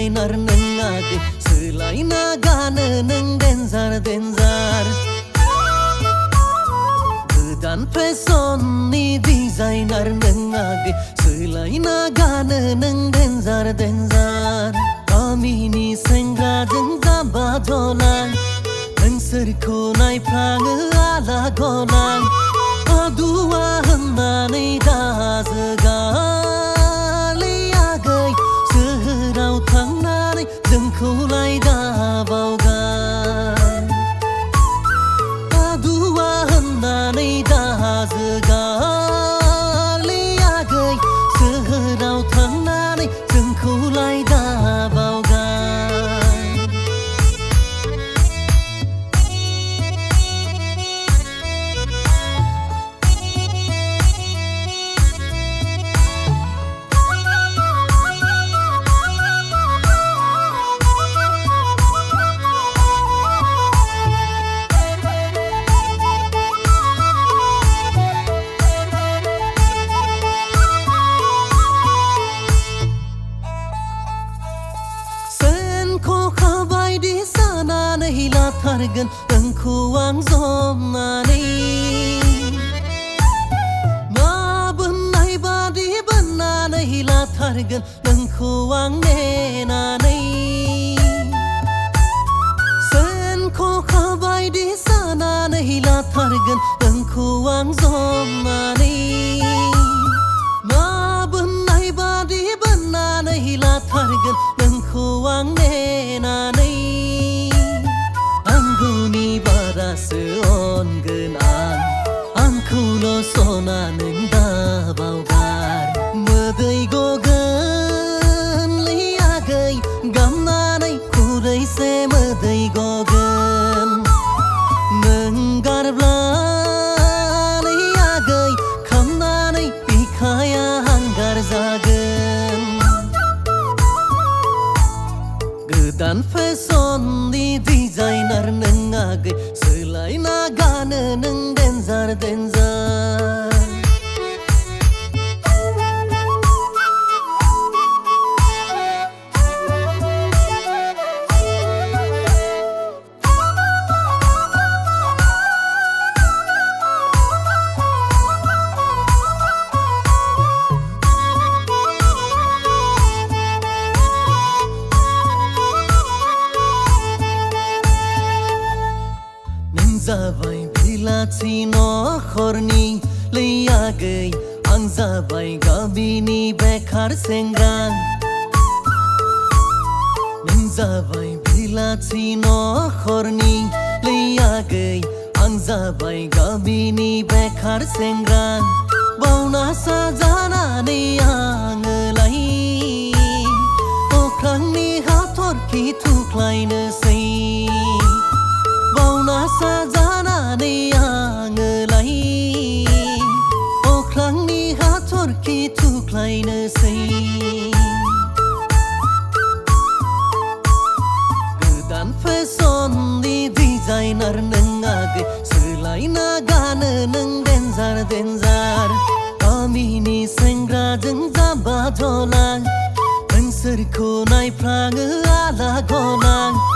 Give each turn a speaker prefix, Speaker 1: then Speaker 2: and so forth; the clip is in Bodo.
Speaker 1: designer nang age selaina gana nang danger Godan fashion ni designer nang age selaina gana nang danger Kamini sengra jeng jamba jolang नोंसोरखौ नायफ्लाङो आला गलां आदुवा होननानै दाजोगालै आगै सोहोराव थांनानै जोंखौलाय दाबावगार आदुवा होननानै दाजोगालै आगै सोहोराव थांनानै जोंखौलाय दाबावगार Targan nोंखौ आं जमनानै माबोननाय बादि बोननानै लाथारगोन नोंखौ आं नेनानै सेन खखा बायदि सानानै लाथारगोन नोंखौ आं जमनानै माबोननाय बादि बोननानै लाथारगोन नोंखौ आं नेनानै आंगुनि बारासो अनगोन आंखौल' सना नों दाबावगार मोदै गगोनलै आगै गामनानै खुरैसे मोदै गगोन नों गारब्लानै आगै खामनानै बिखाया हांगार जागोन गोदान फेशननि designer nang age selaina gana nang danger जाबाय बिलाथि नखरनि लै आगै आं जाबाय गामिनि बेखार सेंग्रा नों जाबाय बिलाथि नखरनि लै आगै आं जाबाय गामिनि बेखार सेंग्रा बावना साजानानै आङोलाय अख्रांनि हाथरखि थुख्लायनोसै बावना साजानानै आङोलाय अख्रांनि हाथरखि थुख्लायनोसै गोदान फेशननि designer नों age selaina gana nang danger गामिनि सेंग्राजों जाम्बा जलां नोंसोरखौ नायफ्लाङो आला गलां